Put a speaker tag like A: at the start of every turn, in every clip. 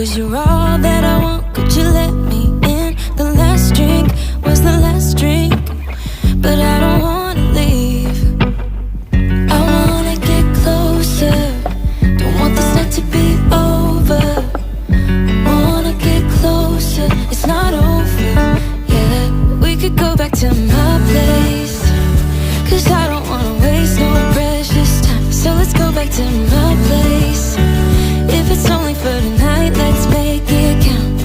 A: 'cause you're all that I want. Could you let me in? The last drink was the last drink, but I don't wanna leave. I wanna get closer, don't want this night to be over. I wanna get closer, it's not over yet. We could go back to my place, 'cause I don't wanna waste no precious time. So let's go back to my place. If it's only for tonight, let's make it count.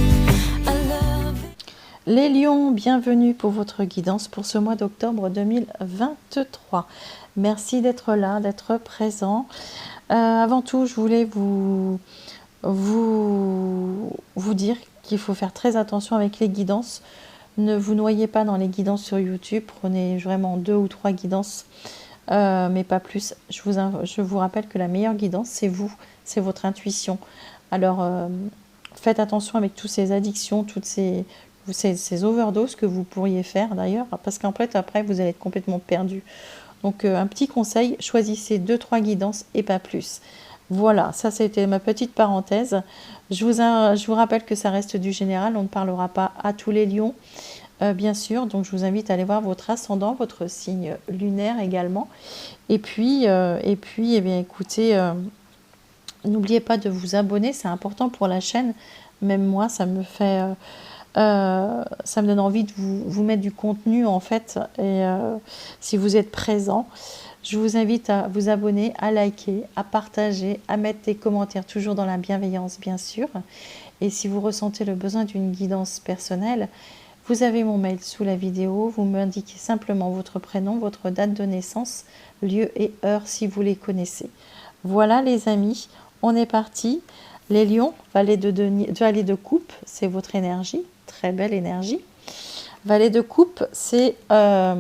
A: I love it.
B: Les lions, bienvenue pour votre guidance pour ce mois d'octobre 2023. Merci d'être là, d'être présent. Avant tout, je voulais vous dire qu'il faut faire très attention avec les guidances. Ne vous noyez pas dans les guidances sur YouTube. Prenez vraiment 2 ou 3 guidances, mais pas plus. Je vous rappelle que la meilleure guidance, c'est vous, c'est votre intuition. Alors, faites attention avec toutes ces addictions, toutes ces overdoses que vous pourriez faire d'ailleurs, parce qu'en fait, après, vous allez être complètement perdu. Donc, un petit conseil, choisissez 2-3 guidances et pas plus. Voilà, ça c'était ma petite parenthèse. Je vous rappelle que ça reste du général, on ne parlera pas à tous les lions, bien sûr. Donc je vous invite à aller voir votre ascendant, votre signe lunaire également. Et puis eh bien, écoutez, n'oubliez pas de vous abonner, c'est important pour la chaîne. Même moi, ça me donne envie de vous mettre du contenu en fait. Et si vous êtes présent, je vous invite à vous abonner, à liker, à partager, à mettre des commentaires, toujours dans la bienveillance, bien sûr. Et si vous ressentez le besoin d'une guidance personnelle, vous avez mon mail sous la vidéo. Vous m'indiquez simplement votre prénom, votre date de naissance, lieu et heure si vous les connaissez. Voilà les amis, on est parti. Les lions, valet de coupe, c'est votre énergie, très belle énergie. Valet de coupe, c'est la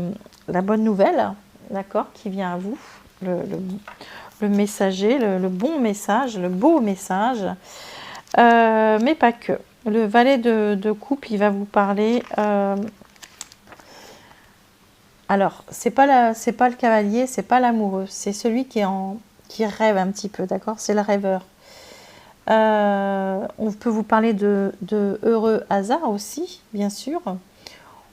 B: bonne nouvelle. D'accord, qui vient à vous, le messager, le bon message, le beau message, mais pas que. Le valet de coupe, il va vous parler. Alors, c'est pas le cavalier, c'est pas l'amoureux, c'est celui qui rêve un petit peu, d'accord. C'est le rêveur. On peut vous parler de heureux hasard aussi, bien sûr.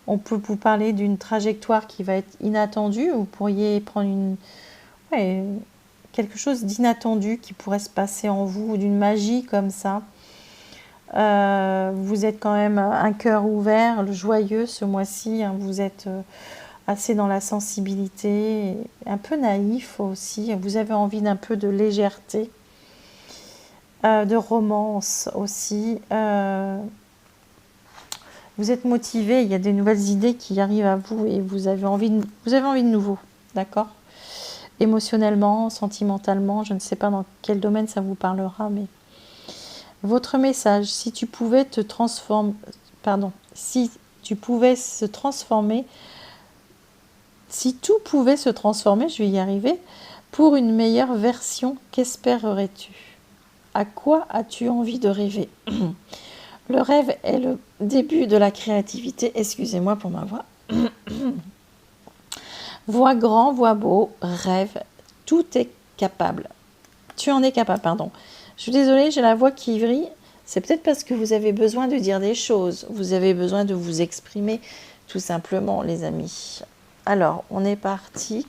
B: On peut vous parler d'une trajectoire qui va être inattendue. Vous pourriez prendre quelque chose d'inattendu qui pourrait se passer en vous, d'une magie comme ça. Vous êtes quand même un cœur ouvert, le joyeux ce mois-ci. Hein, vous êtes assez dans la sensibilité, un peu naïf aussi. Vous avez envie d'un peu de légèreté, de romance aussi. Vous êtes motivé, il y a des nouvelles idées qui arrivent à vous et vous avez envie de nouveau, d'accord? Émotionnellement, sentimentalement, je ne sais pas dans quel domaine ça vous parlera, mais votre message, si tu pouvais se transformer, si tout pouvait se transformer, je vais y arriver, pour une meilleure version, qu'espérerais-tu? À quoi as-tu envie de rêver? Le rêve est le début de la créativité. Excusez-moi pour ma voix. Vois grand, vois beau, rêve, tout est capable. Tu en es capable, pardon. Je suis désolée, j'ai la voix qui vrille. C'est peut-être parce que vous avez besoin de dire des choses. Vous avez besoin de vous exprimer, tout simplement, les amis. Alors, on est parti.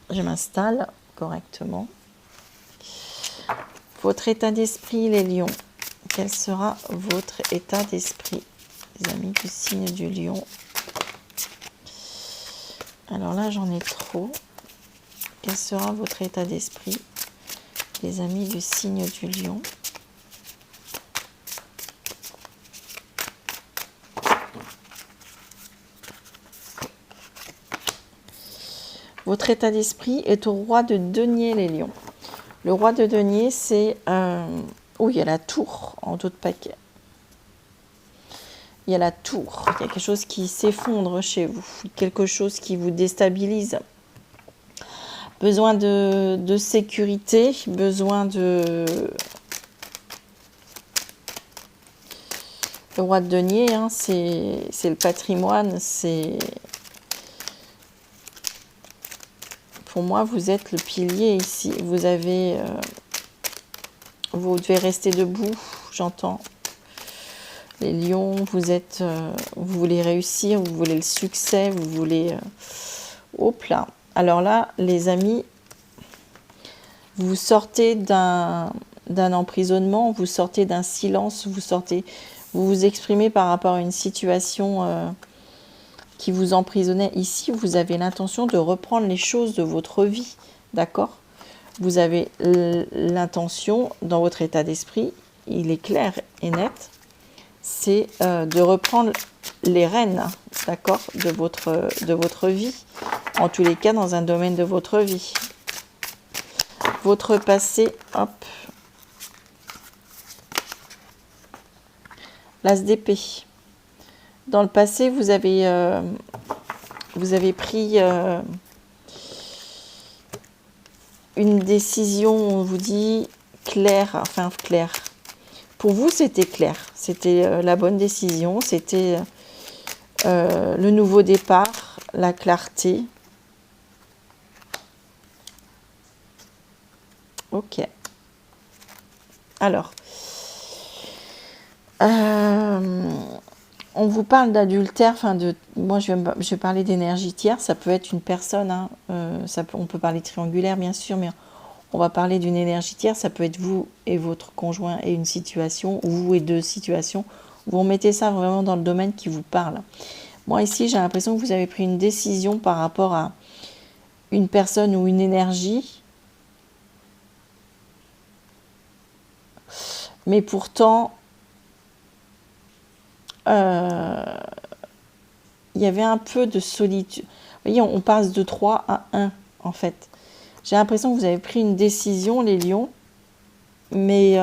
B: Je m'installe correctement. Votre état d'esprit, les lions. Quel sera votre état d'esprit, les amis du signe du lion? Alors là, j'en ai trop. Quel sera votre état d'esprit, les amis du signe du lion? Votre état d'esprit est au roi de denier, les lions. Le roi de denier, c'est... il y a la tour en dos de paquet. Il y a la tour. Il y a quelque chose qui s'effondre chez vous. Quelque chose qui vous déstabilise. Besoin de sécurité. Besoin de... Le roi de denier, hein, c'est le patrimoine. C'est... Pour moi, vous êtes le pilier ici. Vous devez rester debout. j'entends. Les lions, vous voulez réussir, vous voulez le succès, vous voulez... hop là. Alors là, les amis, vous sortez d'un emprisonnement, vous sortez d'un silence, vous vous exprimez par rapport à une situation qui vous emprisonnait. Ici, vous avez l'intention de reprendre les choses de votre vie, d'accord? Vous avez l'intention, dans votre état d'esprit, il est clair et net, c'est de reprendre les rênes, d'accord, de votre vie, en tous les cas dans un domaine de votre vie. Votre passé, hop, l'as d'épée. Dans le passé, vous avez pris une décision, on vous dit, claire, enfin claire. Pour vous, c'était clair. C'était la bonne décision. C'était le nouveau départ, la clarté. Ok. Alors, on vous parle d'adultère, moi je vais parler d'énergie tierce, ça peut être une personne, hein, on peut parler triangulaire bien sûr, mais on va parler d'une énergie tierce, ça peut être vous et votre conjoint et une situation, ou vous et deux situations, vous remettez ça vraiment dans le domaine qui vous parle. Moi ici j'ai l'impression que vous avez pris une décision par rapport à une personne ou une énergie, mais pourtant il y avait un peu de solitude. Vous voyez, on passe de 3 à 1 en fait. J'ai l'impression que vous avez pris une décision, les lions, mais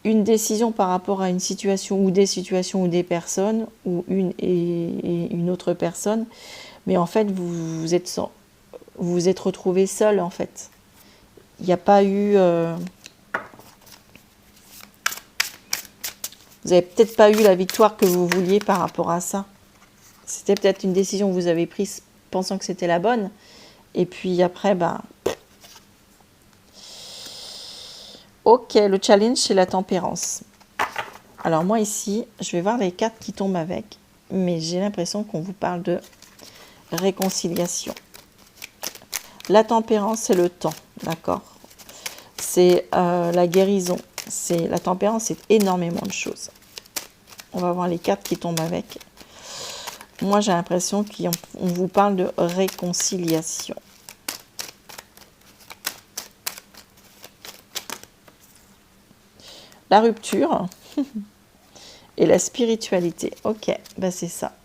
B: une décision par rapport à une situation ou des personnes, ou une et une autre personne, mais en fait vous vous êtes retrouvé seul en fait. Il n'y a pas eu... vous n'avez peut-être pas eu la victoire que vous vouliez par rapport à ça. C'était peut-être une décision que vous avez prise pensant que c'était la bonne. Et puis après, ok, le challenge, c'est la tempérance. Alors moi ici, je vais voir les cartes qui tombent avec. Mais j'ai l'impression qu'on vous parle de réconciliation. La tempérance, c'est le temps, d'accord? C'est la guérison. La tempérance, c'est énormément de choses. On va voir les cartes qui tombent avec. Moi, j'ai l'impression qu'on vous parle de réconciliation. La rupture et la spiritualité. Ok, c'est ça.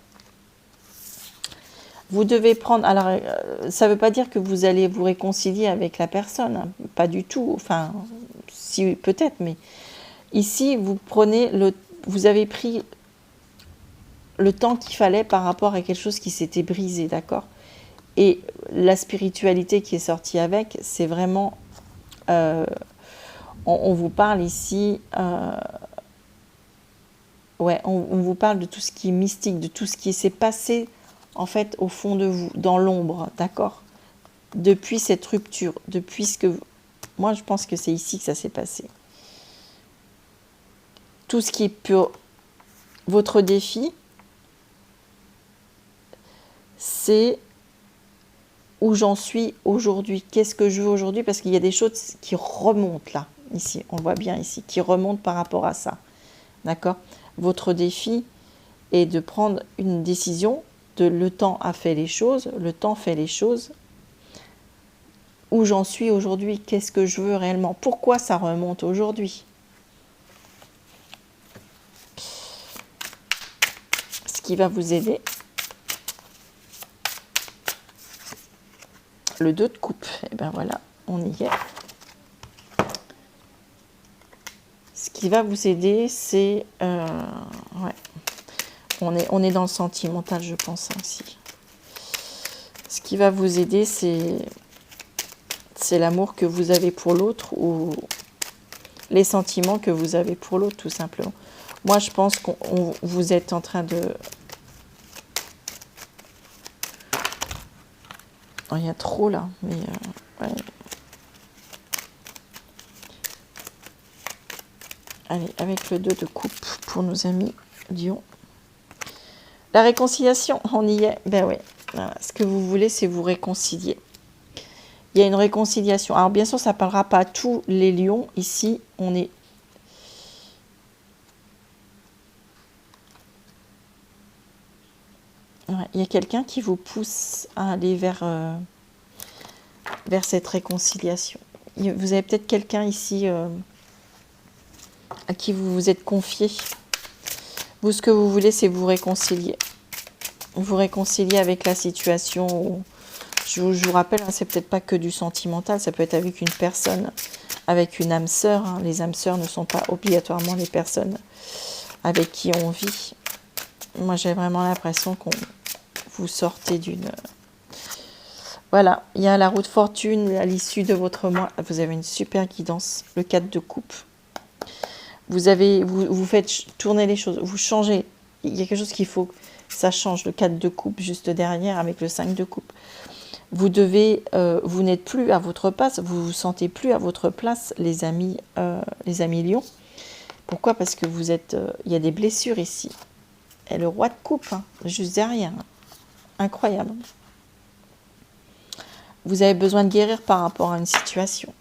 B: Vous devez prendre... Alors, ça ne veut pas dire que vous allez vous réconcilier avec la personne. Hein, pas du tout. Enfin, si, peut-être, mais... Ici, vous avez pris le temps qu'il fallait par rapport à quelque chose qui s'était brisé, d'accord? Et la spiritualité qui est sortie avec, c'est vraiment... on vous parle ici... on vous parle de tout ce qui est mystique, de tout ce qui s'est passé, en fait, au fond de vous, dans l'ombre, d'accord? Depuis cette rupture, depuis ce que... Moi, je pense que c'est ici que ça s'est passé. Tout ce qui est pur. Votre défi, c'est où j'en suis aujourd'hui. Qu'est-ce que je veux aujourd'hui? Parce qu'il y a des choses qui remontent là, ici. On voit bien ici, qui remontent par rapport à ça. D'accord? Votre défi est de prendre une décision. Le temps a fait les choses. Le temps fait les choses. Où j'en suis aujourd'hui? Qu'est-ce que je veux réellement? Pourquoi ça remonte aujourd'hui? Qui va vous aider. Le 2 de coupe. Et ben voilà, on y est. Ce qui va vous aider, c'est... ouais. On est dans le sentimental, je pense, hein, aussi. Ce qui va vous aider, c'est l'amour que vous avez pour l'autre ou les sentiments que vous avez pour l'autre, tout simplement. Moi, je pense que vous êtes en train de... Oh, il y a trop, là. Mais, ouais. Allez, avec le 2 de coupe pour nos amis Lion. La réconciliation, on y est. Ben oui, voilà. Ce que vous voulez, c'est vous réconcilier. Il y a une réconciliation. Alors bien sûr, ça ne parlera pas à tous les lions. Ici, on est... Ouais, il y a quelqu'un qui vous pousse à aller vers cette réconciliation. Vous avez peut-être quelqu'un ici à qui vous vous êtes confié. Vous, ce que vous voulez, c'est vous réconcilier. Vous réconcilier avec la situation où... Je vous rappelle, hein, c'est peut-être pas que du sentimental, ça peut être avec une personne, avec une âme sœur. Hein. Les âmes sœurs ne sont pas obligatoirement les personnes avec qui on vit. Moi, j'ai vraiment l'impression qu'on vous sortez d'une... Voilà, il y a la roue de fortune à l'issue de votre mois. Vous avez une super guidance, le 4 de coupe. Vous faites tourner les choses, vous changez. Il y a quelque chose qu'il faut que ça change, le 4 de coupe juste derrière avec le 5 de coupe. Vous n'êtes plus à votre place, vous vous sentez plus à votre place, les amis lions. Pourquoi? Parce que vous êtes, il y a des blessures ici. Et le roi de coupe, hein, juste derrière. Incroyable. Vous avez besoin de guérir par rapport à une situation.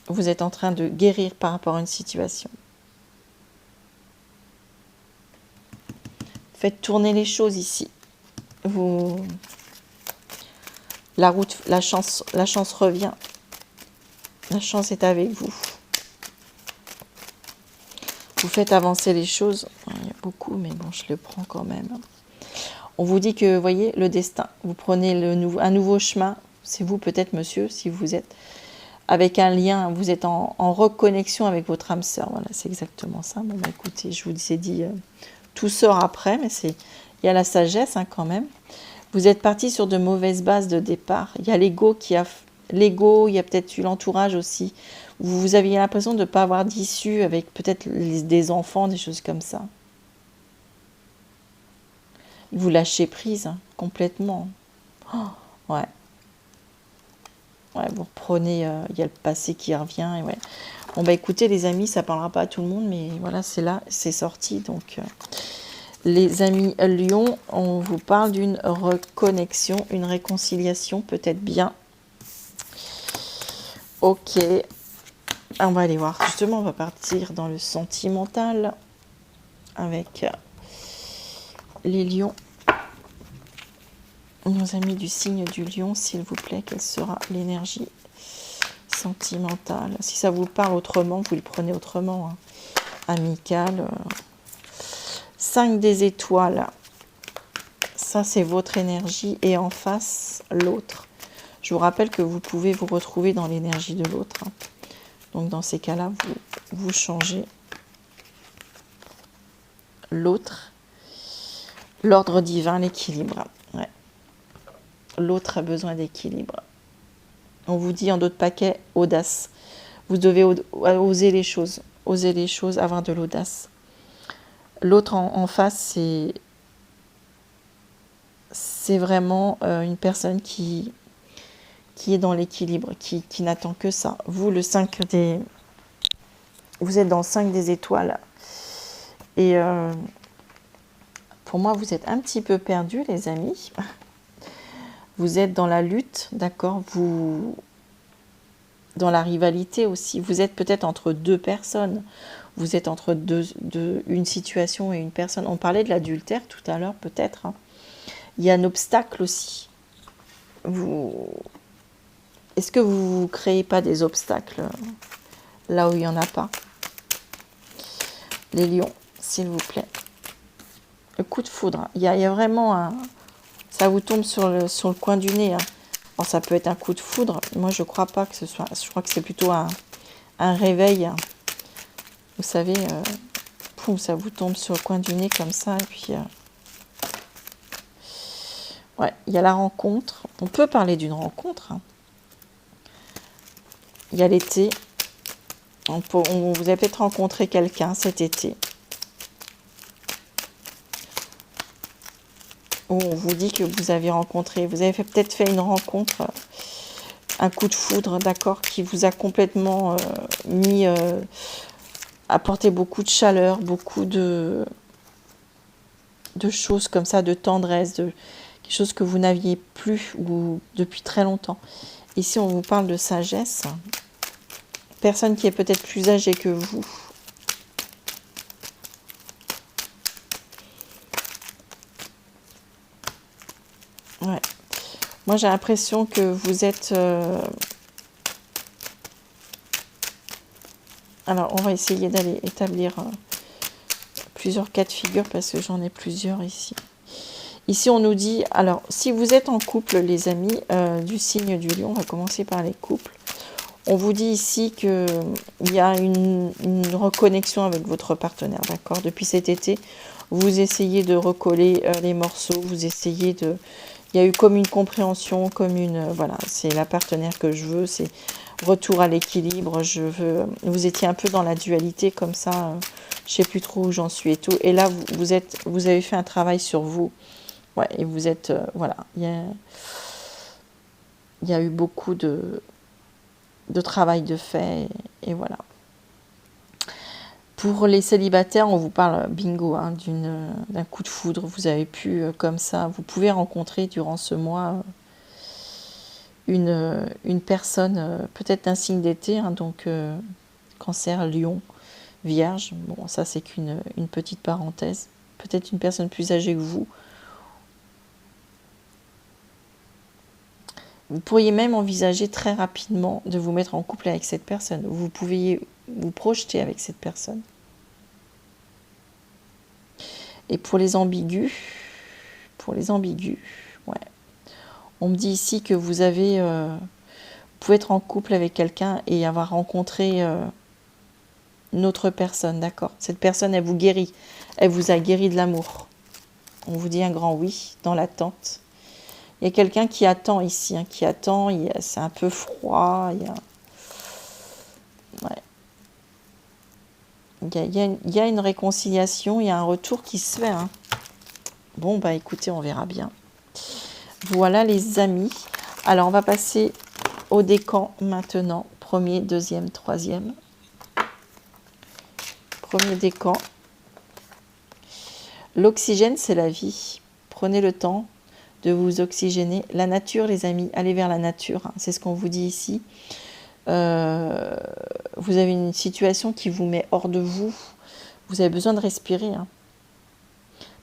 B: Vous êtes en train de guérir par rapport à une situation. Faites tourner les choses ici. La chance revient. La chance est avec vous. Vous faites avancer les choses. Il y a beaucoup, mais bon, je le prends quand même. On vous dit que, vous voyez, le destin. Vous prenez un nouveau chemin. C'est vous peut-être, monsieur, si vous êtes avec un lien. Vous êtes en reconnexion avec votre âme sœur. Voilà, c'est exactement ça. Bon, bah, écoutez, je vous ai dit, tout sort après, mais il y a la sagesse hein, quand même. Vous êtes parti sur de mauvaises bases de départ. Il y a l'ego il y a peut-être eu l'entourage aussi. Vous aviez l'impression de ne pas avoir d'issue avec peut-être des enfants, des choses comme ça. Vous lâchez prise hein, complètement. Oh, ouais. Ouais, vous reprenez, il y a le passé qui revient. Et ouais. Bon, bah écoutez les amis, ça ne parlera pas à tout le monde, mais voilà, c'est là, c'est sorti. Donc... les amis Lion, on vous parle d'une reconnexion, une réconciliation, peut-être bien. Ok. On va aller voir. Justement, on va partir dans le sentimental avec les lions. Nos amis du signe du lion, s'il vous plaît, quelle sera l'énergie sentimentale? Si ça vous parle autrement, vous le prenez autrement. Hein. Amical... 5 des étoiles, ça c'est votre énergie et en face l'autre. Je vous rappelle que vous pouvez vous retrouver dans l'énergie de l'autre. Hein. Donc dans ces cas-là, vous changez l'autre. L'ordre divin, l'équilibre. Ouais. L'autre a besoin d'équilibre. On vous dit en d'autres paquets, audace. Vous devez oser les choses. Oser les choses, avoir de l'audace. L'autre en face, c'est vraiment une personne qui est dans l'équilibre, qui n'attend que ça. Vous, vous êtes dans le 5 des étoiles. Et pour moi, vous êtes un petit peu perdus, les amis. Vous êtes dans la lutte, d'accord? Vous dans la rivalité aussi. Vous êtes peut-être entre deux personnes. Vous êtes entre une situation et une personne. On parlait de l'adultère tout à l'heure, peut-être. Hein. Il y a un obstacle aussi. Est-ce que vous ne créez pas des obstacles là où il n'y en a pas? Les lions, s'il vous plaît. Le coup de foudre. Il y a vraiment un... Ça vous tombe sur le coin du nez. Hein. Alors, ça peut être un coup de foudre. Moi, je ne crois pas que ce soit... Je crois que c'est plutôt un réveil. Hein. Vous savez, ça vous tombe sur le coin du nez comme ça. Et puis, ouais, il y a la rencontre. On peut parler d'une rencontre. Hein. Il y a l'été. Vous avez peut-être rencontré quelqu'un cet été. On vous dit que vous avez peut-être fait une rencontre, un coup de foudre, d'accord, qui vous a complètement mis apporter beaucoup de chaleur, beaucoup de choses comme ça, de tendresse, de quelque chose que vous n'aviez plus ou depuis très longtemps. Ici, on vous parle de sagesse. Personne qui est peut-être plus âgée que vous. Ouais. Moi, j'ai l'impression que vous êtes... Alors, on va essayer d'aller établir plusieurs cas de figure parce que j'en ai plusieurs ici. Ici, on nous dit... Alors, si vous êtes en couple, les amis, du signe du lion, on va commencer par les couples. On vous dit ici qu'il y a une reconnexion avec votre partenaire, d'accord? Depuis cet été, vous essayez de recoller les morceaux, vous essayez de... Il y a eu comme une compréhension, comme une... Voilà, c'est la partenaire que je veux, c'est retour à l'équilibre, je veux... Vous étiez un peu dans la dualité comme ça, je sais plus trop où j'en suis et tout. Et là, vous avez fait un travail sur vous. Ouais, et vous êtes... voilà, il y a eu beaucoup de travail de fait, et voilà. Pour les célibataires, on vous parle, bingo, hein, d'un coup de foudre. Vous avez pu, comme ça, vous pouvez rencontrer durant ce mois une personne, peut-être d'un signe d'été, hein, donc Cancer, Lion, Vierge. Bon, ça c'est qu'une petite parenthèse. Peut-être une personne plus âgée que vous. Vous pourriez même envisager très rapidement de vous mettre en couple avec cette personne. Vous pouviez vous projeter avec cette personne. Et pour les ambigus, ouais. On me dit ici que vous pouvez être en couple avec quelqu'un et avoir rencontré une autre personne, d'accord? Cette personne, elle vous guérit. Elle vous a guéri de l'amour. On vous dit un grand oui dans l'attente. Il y a quelqu'un qui attend ici, hein, qui attend, c'est un peu froid, ouais. Il y a une réconciliation, il y a un retour qui se fait. Hein. Bon, bah écoutez, on verra bien. Voilà les amis. Alors, on va passer au décan maintenant. Premier, deuxième, troisième. Premier décan. L'oxygène, c'est la vie. Prenez le temps de vous oxygéner. La nature, les amis, allez vers la nature. Hein. C'est ce qu'on vous dit ici. Vous avez une situation qui vous met hors de vous. Vous avez besoin de respirer. Hein.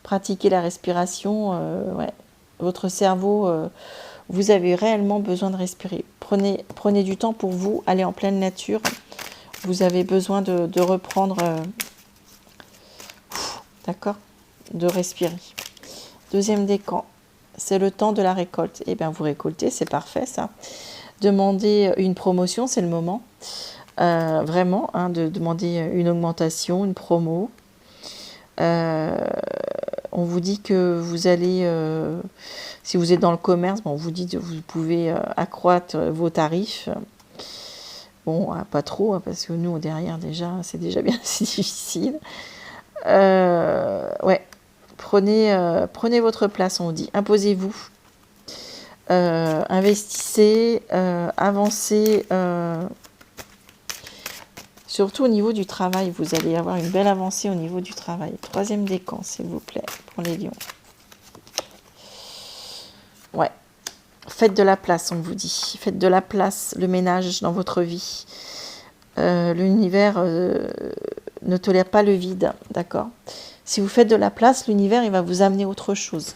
B: Pratiquez la respiration. Ouais. Votre cerveau, vous avez réellement besoin de respirer. Prenez du temps pour vous. Allez en pleine nature. Vous avez besoin de reprendre... d'accord? De respirer. Deuxième décan. C'est le temps de la récolte. Eh bien, vous récoltez, c'est parfait ça. Demandez une promotion, c'est le moment. Vraiment, hein, de demander une augmentation, une promo. On vous dit que vous allez, si vous êtes dans le commerce, bon, on vous dit que vous pouvez accroître vos tarifs. Bon, pas trop, hein, parce que nous, derrière, déjà, c'est déjà bien assez difficile. Ouais. Prenez votre place, on dit. Imposez-vous. Investissez, avancez. Surtout au niveau du travail, vous allez avoir une belle avancée au niveau du travail. Troisième décan, s'il vous plaît, pour les lions. Ouais. Faites de la place, on vous dit. Faites de la place, le ménage dans votre vie. L'univers ne tolère pas le vide, d'accord? Si vous faites de la place, l'univers, il va vous amener autre chose.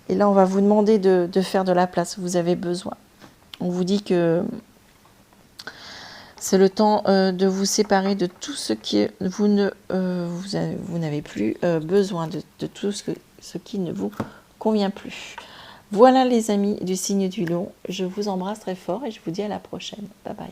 B: Et là, on va vous demander de faire de la place. Vous avez besoin. On vous dit que c'est le temps de vous séparer de tout ce qui vous n'avez plus besoin, de tout ce qui ne vous convient plus. Voilà les amis du signe du lion. Je vous embrasse très fort et je vous dis à la prochaine. Bye bye.